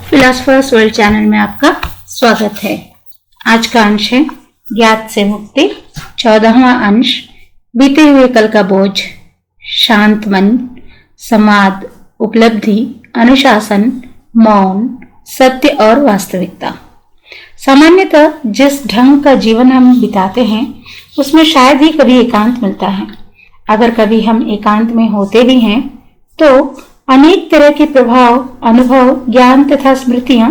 Philosophers world channel में आपका स्वागत है। आज का अंश है ज्ञात से मुक्ति। 14वां अंश बीते हुए कल का बोझ, शांत मन, समाध, उपलब्धि, अनुशासन, मौन, सत्य और वास्तविकता। सामान्यतः जिस ढंग का जीवन हम बिताते हैं उसमें शायद ही कभी एकांत मिलता है। अगर कभी हम एकांत में होते भी हैं तो अनेक तरह के प्रभाव, अनुभव, ज्ञान तथा स्मृतियां,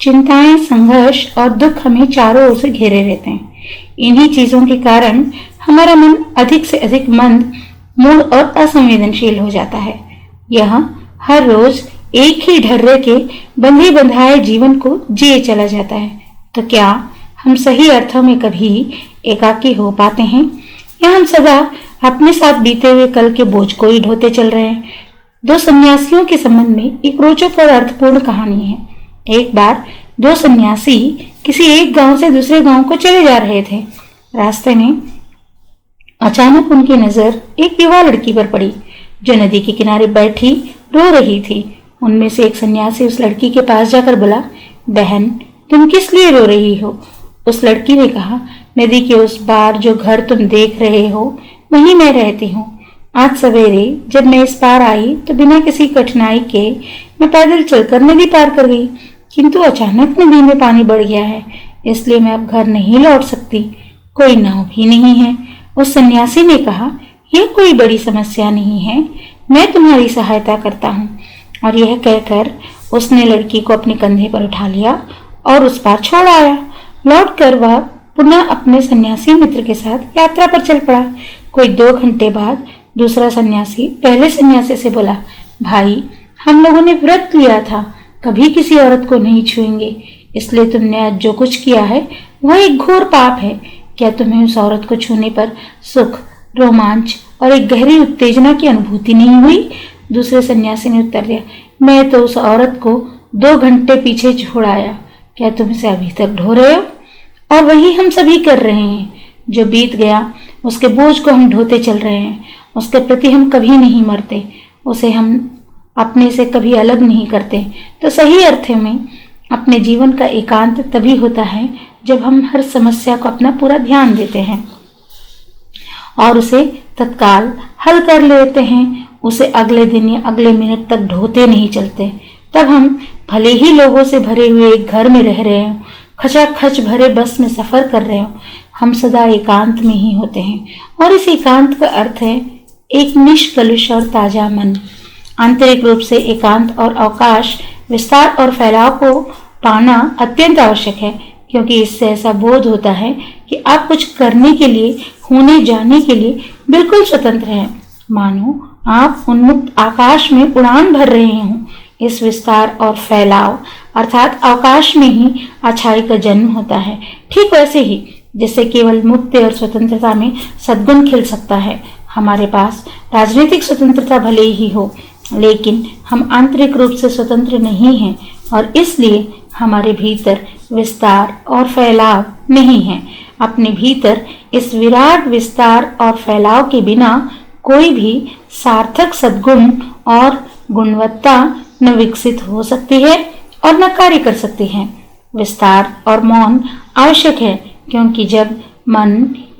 चिंताएं, संघर्ष और दुख हमें चारों ओर से घेरे रहते हैं। इन्हीं चीजों के कारण हमारा मन अधिक से अधिक मंद, मूढ़ और असंवेदनशील हो जाता है। यह हर रोज एक ही ढर्रे के बंधे बंधाए जीवन को जिए चला जाता है। तो क्या हम सही अर्थों में कभी एकाकी हो पाते हैं, या हम सदा अपने साथ बीते हुए कल के बोझ को ही ढोते चल रहे हैं? दो सन्यासियों के संबंध में एक रोचक और अर्थपूर्ण कहानी है। एक बार दो सन्यासी किसी एक गांव से दूसरे गांव को चले जा रहे थे। रास्ते में अचानक उनकी नजर एक युवा लड़की पर पड़ी जो नदी के किनारे बैठी रो रही थी। उनमें से एक सन्यासी उस लड़की के पास जाकर बोला, बहन, तुम किस लिए रो रही हो? उस लड़की ने कहा, नदी के उस पार जो घर तुम देख रहे हो वहीं मैं रहती हूँ। आज सवेरे जब मैं इस पार आई तो बिना किसी कठिनाई के मैं पैदल चलकर नदी पार कर गई, किंतु अचानक नदी में पानी बढ़ गया है, इसलिए मैं अब घर नहीं लौट सकती। कोई नाव भी नहीं है। उस सन्यासी ने कहा, यह कोई बड़ी समस्या नहीं है, मैं तुम्हारी सहायता करता हूँ। और यह कहकर उसने लड़की को अपने कंधे पर उठा लिया और उस पार छोड़ आया। लौट कर वह पुनः अपने सन्यासी मित्र के साथ यात्रा पर चल पड़ा। कोई 2 घंटे बाद दूसरा सन्यासी पहले सन्यासी से बोला, भाई, हम लोगों ने व्रत लिया था कभी किसी औरत को नहीं छुएंगे, इसलिए तुमने आज जो कुछ किया है वह एक घोर पाप है। क्या तुम्हें उस औरत को छूने पर सुख, रोमांच और एक गहरी उत्तेजना की अनुभूति नहीं हुई? दूसरे सन्यासी ने उत्तर दिया, मैं तो उस औरत को 2 घंटे पीछे छोड़ आया, क्या तुम इसे अभी तक ढो रहे हो? और वही हम सभी कर रहे हैं। जो बीत गया उसके बोझ को हम ढोते चल रहे हैं, उसके प्रति हम कभी नहीं मरते, उसे हम अपने से कभी अलग नहीं करते। तो सही अर्थ में अपने जीवन का एकांत तभी होता है जब हम हर समस्या को अपना पूरा ध्यान देते हैं और उसे तत्काल हल कर लेते हैं, उसे अगले दिन या अगले मिनट तक ढोते नहीं चलते। तब हम भले ही लोगों से भरे हुए एक घर में रह रहे हो, खचाखच भरे बस में सफर कर रहे हो, हम सदा एकांत में ही होते हैं। और इस एकांत का अर्थ है एक निष्कलुष और ताजा मन। आंतरिक रूप से एकांत और अवकाश, विस्तार और फैलाव को पाना अत्यंत आवश्यक है, क्योंकि इससे ऐसा बोध होता है कि आप कुछ करने के लिए, होने जाने के लिए बिल्कुल स्वतंत्र हैं, मानो आप उन्मुक्त आकाश में उड़ान भर रहे हों। इस विस्तार और फैलाव अर्थात अवकाश में ही अच्छाई का जन्म होता है। ठीक वैसे ही जैसे केवल मुक्ति और स्वतंत्रता में सद्गुण खिल सकता है। हमारे पास राजनीतिक स्वतंत्रता भले ही हो, लेकिन हम आंतरिक रूप से स्वतंत्र नहीं हैं और इसलिए हमारे भीतर विस्तार और फैलाव नहीं है। अपने भीतर इस विराट विस्तार और फैलाव के बिना कोई भी सार्थक सद्गुण और गुणवत्ता न विकसित हो सकती है और न कार्य कर सकती है। विस्तार और मौन आवश्यक है, क्योंकि जब मन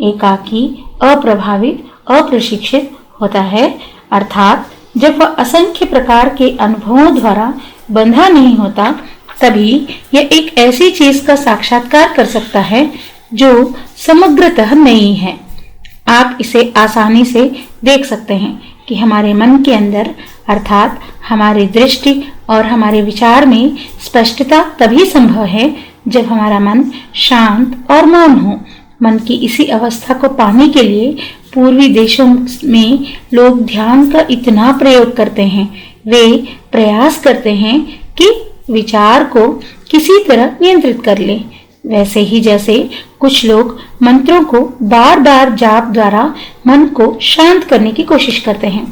एकाकी, अप्रभावित, अप्रशिक्षित होता है, अर्थात जब वह असंख्य प्रकार के अनुभवों द्वारा बंधा नहीं होता, तभी यह एक ऐसी चीज का साक्षात्कार कर सकता है जो समग्रतः नई है। आप इसे आसानी से देख सकते हैं कि हमारे मन के अंदर अर्थात हमारी दृष्टि और हमारे विचार में स्पष्टता तभी संभव है जब हमारा मन शांत और मौन हो। मन की इसी अवस्था को पाने के लिए पूर्वी देशों में लोग ध्यान का इतना प्रयोग करते हैं। वे प्रयास करते हैं कि विचार को किसी तरह नियंत्रित कर लें, वैसे ही जैसे कुछ लोग मंत्रों को बार बार जाप द्वारा मन को शांत करने की कोशिश करते हैं,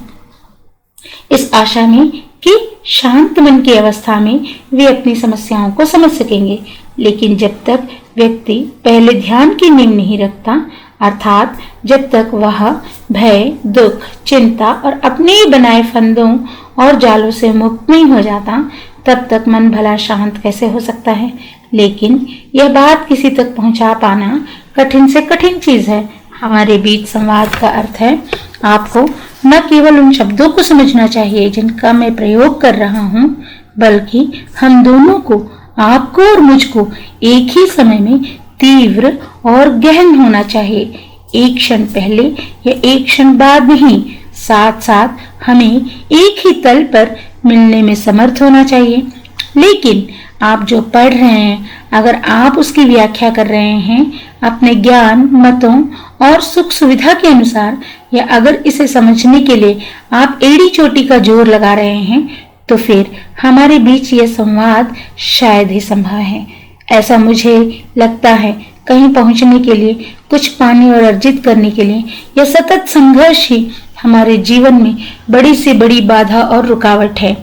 इस आशा में कि शांत मन की अवस्था में वे अपनी समस्याओं को समझ सकेंगे। लेकिन जब तक व्यक्ति पहले ध्यान की नींव नहीं रखता, अर्थात जब तक वह भय, दुख, चिंता और अपने बनाए फंदों और जालों से मुक्त नहीं हो जाता, तब तक मन भला शांत कैसे हो सकता है। लेकिन यह बात किसी तक पहुंचा पाना कठिन से कठिन चीज है। हमारे बीच संवाद का अर्थ है आपको न केवल उन शब्दों को समझना चाहिए जिनका मैं प्रयोग कर रहा हूँ, बल्कि हम दोनों को, आपको और मुझको, एक ही समय में तीव्र और गहन होना चाहिए। एक क्षण पहले या एक क्षण बाद नहीं, साथ साथ हमें एक ही तल पर मिलने में समर्थ होना चाहिए। लेकिन आप जो पढ़ रहे हैं, अगर आप उसकी व्याख्या कर रहे हैं अपने ज्ञान, मतों और सुख सुविधा के अनुसार, या अगर इसे समझने के लिए आप एड़ी चोटी का जोर लगा रहे हैं, तो फिर हमारे बीच यह संवाद शायद ही संभव है। ऐसा मुझे लगता है। कहीं पहुंचने के लिए, कुछ पाने और अर्जित करने के लिए यह सतत संघर्ष ही हमारे जीवन में बड़ी से बड़ी बाधा और रुकावट है।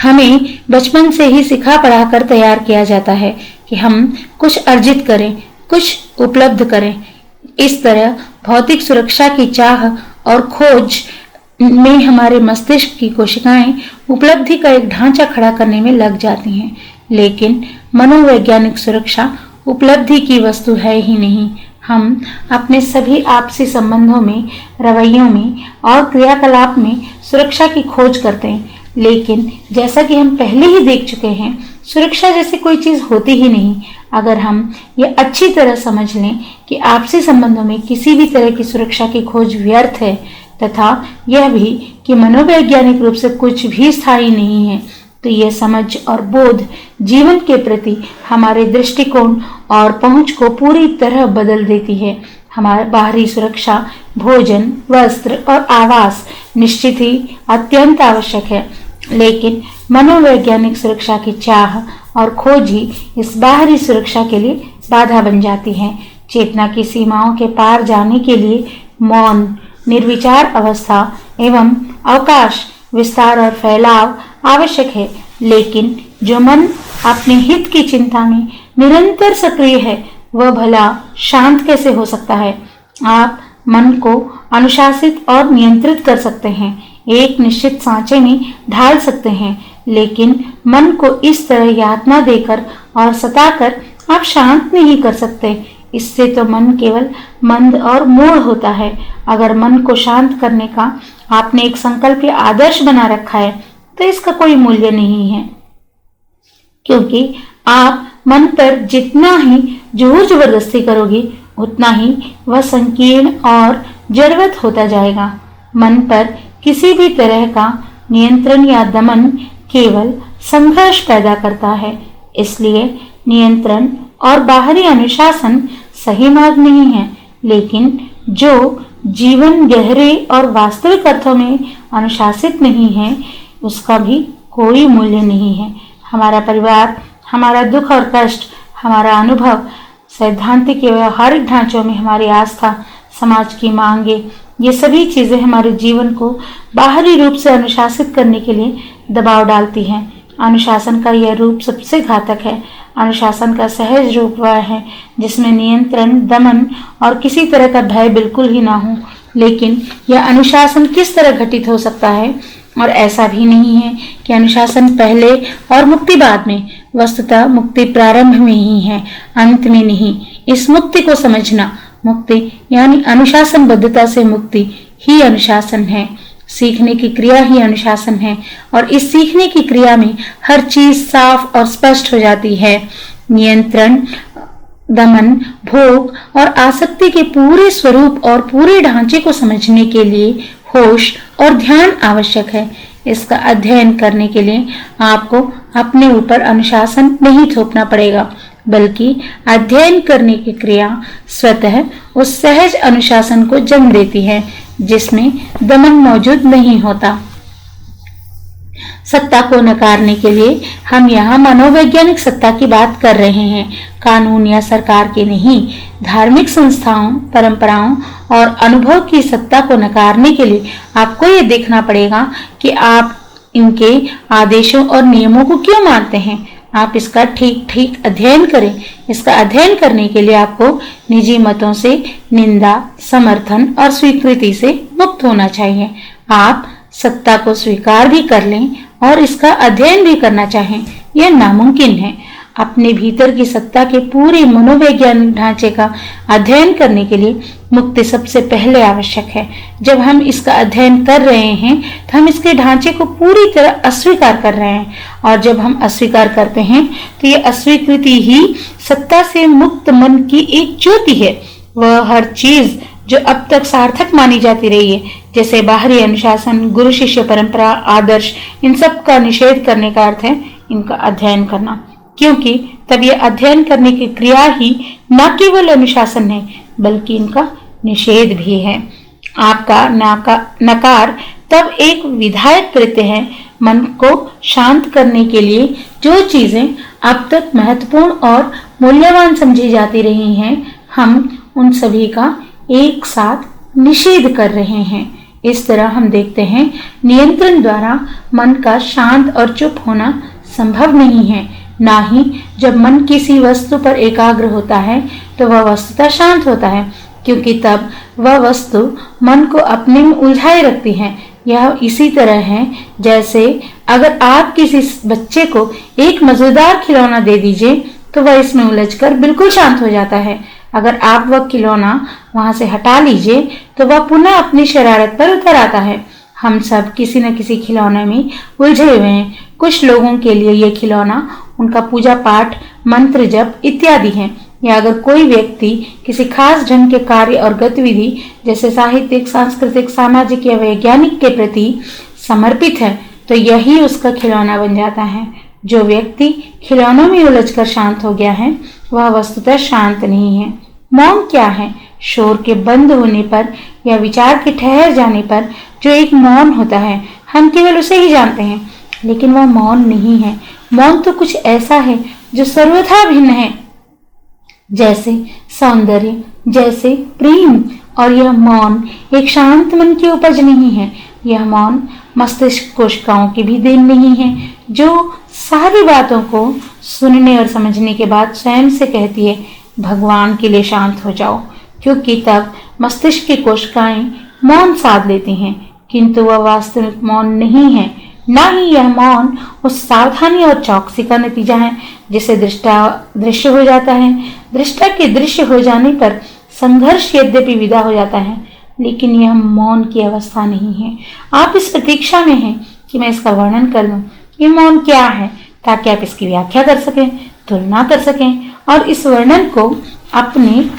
हमें बचपन से ही सिखा पढ़ाकर तैयार किया जाता है कि हम कुछ अर्जित करें, कुछ उपलब्ध करें। इस तरह भौतिक सुरक्षा की चाह और खोज में हमारे मस्तिष्क की कोशिकाएं उपलब्धि का एक ढांचा खड़ा करने में लग जाती हैं। लेकिन मनोवैज्ञानिक सुरक्षा उपलब्धि की वस्तु है ही नहीं। हम अपने सभी आपसी संबंधों में, रवैयों में और क्रियाकलाप में सुरक्षा की खोज करते हैं। लेकिन जैसा कि हम पहले ही देख चुके हैं, सुरक्षा जैसी कोई चीज होती ही नहीं। अगर हम ये अच्छी तरह समझ लें कि आपसी संबंधों में किसी भी तरह की सुरक्षा की खोज व्यर्थ है, तथा यह भी कि मनोवैज्ञानिक रूप से कुछ भी स्थायी नहीं है, तो यह समझ और बोध जीवन के प्रति हमारे दृष्टिकोण और पहुंच को पूरी तरह बदल देती है। हमारा बाहरी सुरक्षा, भोजन, वस्त्र और आवास निश्चित ही अत्यंत आवश्यक है, लेकिन मनोवैज्ञानिक सुरक्षा की चाह और खोज ही इस बाहरी सुरक्षा के लिए बाधा बन जाती है। चेतना की सीमाओं के पार जाने के लिए मौन, निर्विचार अवस्था एवं अवकाश, विस्तार और फैलाव आवश्यक है। लेकिन जो मन अपने हित की चिंता में निरंतर सक्रिय है, वह भला शांत कैसे हो सकता है। आप मन को अनुशासित और नियंत्रित कर सकते हैं, एक निश्चित सांचे में ढाल सकते हैं, लेकिन मन को इस तरह यातना देकर और सताकर आप शांत नहीं कर सकते। इससे तो मन केवल मंद और मूढ़ होता है। अगर मन को शांत करने का आपने एक संकल्प या आदर्श बना रखा है, तो इसका कोई मूल्य नहीं है, क्योंकि आप मन पर जितना ही जोर जबरदस्ती करोगे, उतना ही वह संकीर्ण और जड़वत होता जाएगा। मन पर किसी भी तरह का नियंत्रण या दमन केवल संघर्ष पैदा करता है। इसलिए नियंत्रण और बाहरी अनुशासन सही मार्ग नहीं है, लेकिन जो जीवन गहरे और वास्तविक अर्थों में अनुशासित नहीं है, उसका भी कोई मूल्य नहीं है। हमारा परिवार, हमारा दुख और कष्ट, हमारा अनुभव, सैद्धांतिक या व्यवहारिक ढांचों में हमारी आस्था, समाज की मांगे, ये सभी चीजें हमारे जीवन को बाहरी रूप से अनुशासित करने के लिए दबाव डालती हैं। अनुशासन का यह रूप सबसे घातक है। अनुशासन का सहज रूप वह है जिसमें नियंत्रण, दमन और किसी तरह का भय बिल्कुल ही ना हो। लेकिन यह अनुशासन किस तरह घटित हो सकता है? और ऐसा भी नहीं है कि अनुशासन पहले और मुक्ति बाद में। वस्तुतः मुक्ति प्रारंभ में ही है, अंत में नहीं। इस मुक्ति को समझना, मुक्ति यानी अनुशासनबद्धता से मुक्ति ही अनुशासन है। सीखने की क्रिया ही अनुशासन है, और इस सीखने की क्रिया में हर चीज साफ और स्पष्ट हो जाती है। नियंत्रण, दमन, भोग और आसक्ति के पूरे स्वरूप और पूरे ढांचे को समझने के लिए होश और ध्यान आवश्यक है। इसका अध्ययन करने के लिए आपको अपने ऊपर अनुशासन नहीं थोपना पड़ेगा, बल्कि अध्ययन करने की क्रिया स्वतः उस सहज अनुशासन को जन्म देती है जिसमें दमन मौजूद नहीं होता। सत्ता को नकारने के लिए हम यहाँ मनोवैज्ञानिक सत्ता की बात कर रहे हैं, कानून या सरकार की नहीं। धार्मिक संस्थाओं, परंपराओं और अनुभव की सत्ता को नकारने के लिए आपको ये देखना पड़ेगा कि आप इनके आदेशों और नियमों को क्यों मानते हैं। आप इसका ठीक ठीक अध्ययन करें। इसका अध्ययन करने के लिए आपको निजी मतों से निंदा, समर्थन और स्वीकृति से मुक्त होना चाहिए। आप सत्ता को स्वीकार भी कर लें और इसका अध्ययन भी करना चाहें, यह नामुमकिन है। अपने भीतर की सत्ता के पूरे मनोवैज्ञानिक ढांचे का अध्ययन करने के लिए मुक्ति सबसे पहले आवश्यक है। जब हम इसका अध्ययन कर रहे हैं तो हम इसके ढांचे को पूरी तरह अस्वीकार कर रहे हैं, और जब हम अस्वीकार करते हैं तो ये अस्वीकृति ही सत्ता से मुक्त मन की एक ज्योति है। वह हर चीज जो अब तक सार्थक मानी जाती रही है, जैसे बाहरी अनुशासन, गुरु शिष्य परंपरा, आदर्श, इन सब का निषेध करने का अर्थ है इनका अध्ययन करना, क्योंकि तब यह अध्ययन करने की क्रिया ही न केवल अनुशासन है बल्कि इनका निषेध भी है। आपका नकार तब एक विधायक कृत्य है। मन को शांत करने के लिए जो चीजें अब तक महत्वपूर्ण और मूल्यवान समझी जाती रही हैं, हम उन सभी का एक साथ निषेध कर रहे हैं। इस तरह हम देखते हैं नियंत्रण द्वारा मन का शांत और चुप होना संभव नहीं है। ना ही जब मन किसी वस्तु पर एकाग्र होता है तो वह वस्तुतः शांत होता है, क्योंकि तब वह वस्तु मन को अपने में उलझाए रखती है। यह इसी तरह है जैसे अगर आप किसी बच्चे को एक मजेदार खिलौना दे दीजिए तो वह इसमें उलझकर बिल्कुल शांत हो जाता है। अगर आप वह खिलौना वहां से हटा लीजिए तो वह पुनः अपनी शरारत पर उतर आता है। हम सब किसी न किसी खिलौने में उलझे हुए हैं। कुछ लोगों के लिए यह खिलौना उनका पूजा पाठ, मंत्र जप इत्यादि है, या अगर कोई व्यक्ति किसी खास ढंग के कार्य और गतिविधि जैसे साहित्यिक, सांस्कृतिक, सामाजिक या वैज्ञानिक के प्रति समर्पित है तो यही उसका खिलौना बन जाता है। जो व्यक्ति खिलौनों में उलझकर शांत हो गया है वह वस्तुतः शांत नहीं है। मौन क्या है? शोर के बंद होने पर या विचार के ठहर जाने पर जो एक मौन होता है, हम केवल उसे ही जानते हैं, लेकिन वह मौन नहीं है। मौन तो कुछ ऐसा है जो सर्वथा भिन्न है, जैसे सौंदर्य, जैसे प्रेम। और यह मौन एक शांत मन की उपज नहीं है। यह मौन मस्तिष्क कोशिकाओं की भी देन नहीं है, जो सारी बातों को सुनने और समझने के बाद स्वयं से कहती है भगवान के लिए शांत हो जाओ, क्योंकि तब मस्तिष्क की कोशिकाएं मौन साध लेती हैं, किंतु वह वास्तविक मौन नहीं है। ना ही यह मौन उस सावधानी और चौकसी का नतीजा है जिसे दृष्टा दृश्य हो जाता है। दृष्टा के दृश्य हो जाने पर संघर्ष यद्यपि विदा हो जाता है, लेकिन यह मौन की अवस्था नहीं है। आप इस प्रतीक्षा में हैं कि मैं इसका वर्णन कर दूं। ये मौन क्या है, ताकि आप इसकी व्याख्या कर सकें, तुलना कर सकें और इस वर्णन को अपने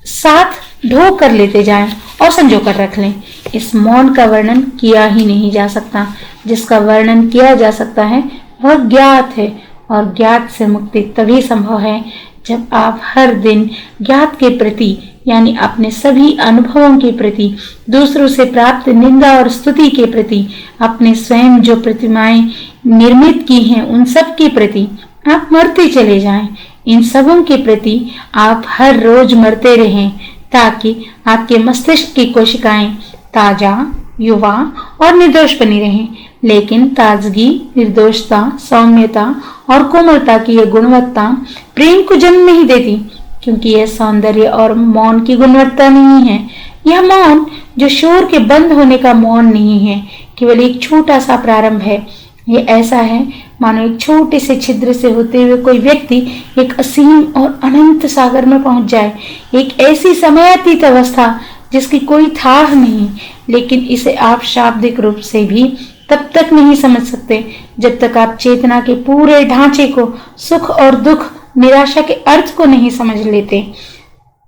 साथ ढो कर लेते जाएं और संजो कर रख लें। इस मौन का वर्णन किया ही नहीं जा सकता। जिसका वर्णन किया जा सकता है वह ज्ञात है, और ज्ञात से मुक्ति तभी संभव है जब आप हर दिन ज्ञात के प्रति, यानी अपने सभी अनुभवों के प्रति, दूसरों से प्राप्त निंदा और स्तुति के प्रति, अपने स्वयं जो प्रतिमाएं निर्मित की हैं उन सब के प्रति आप मरते चले जाएं। इन सबों के प्रति आप हर रोज मरते रहें, ताकि आपके मस्तिष्क की कोशिकाएं ताजा, युवा और निर्दोष बनी रहें। लेकिन ताजगी, निर्दोषता, सौम्यता और कोमलता की यह गुणवत्ता प्रेम को जन्म नहीं देती, क्योंकि यह सौंदर्य और मौन की गुणवत्ता नहीं है। यह मौन जो शोर के बंद होने का मौन नहीं है, केवल एक छोटा सा प्रारंभ है। यह ऐसा है मानो एक छोटे से छिद्र से होते हुए कोई व्यक्ति एक असीम और अनंत सागर में पहुंच जाए। एक ऐसी समयातीत अवस्था जिसकी कोई थाह नहीं, लेकिन इसे आप शाब्दिक रूप से भी तब तक नहीं समझ सकते जब तक आप चेतना के पूरे ढांचे को, सुख और दुख, निराशा के अर्थ को नहीं समझ लेते,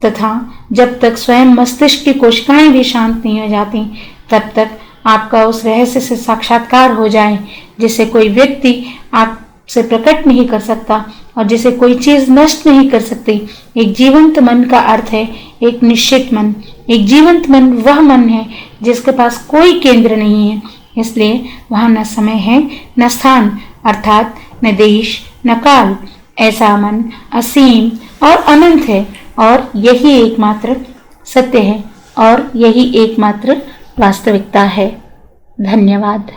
तथा जब तक स्वयं मस्तिष्क की कोशिकाएं भी शांत नहीं हो जाती, तब तक आपका उस रहस्य से साक्षात्कार हो जाए जिसे कोई व्यक्ति आपसे प्रकट नहीं कर सकता और जिसे कोई चीज नष्ट नहीं कर सकती। एक जीवंत मन का अर्थ है एक निश्चित मन। एक जीवंत मन वह मन है जिसके पास कोई केंद्र नहीं है, इसलिए वहां न समय है न स्थान, अर्थात न देश न काल। ऐसा मन असीम और अनंत है, और यही एकमात्र सत्य है और यही एकमात्र वास्तविकता है। धन्यवाद।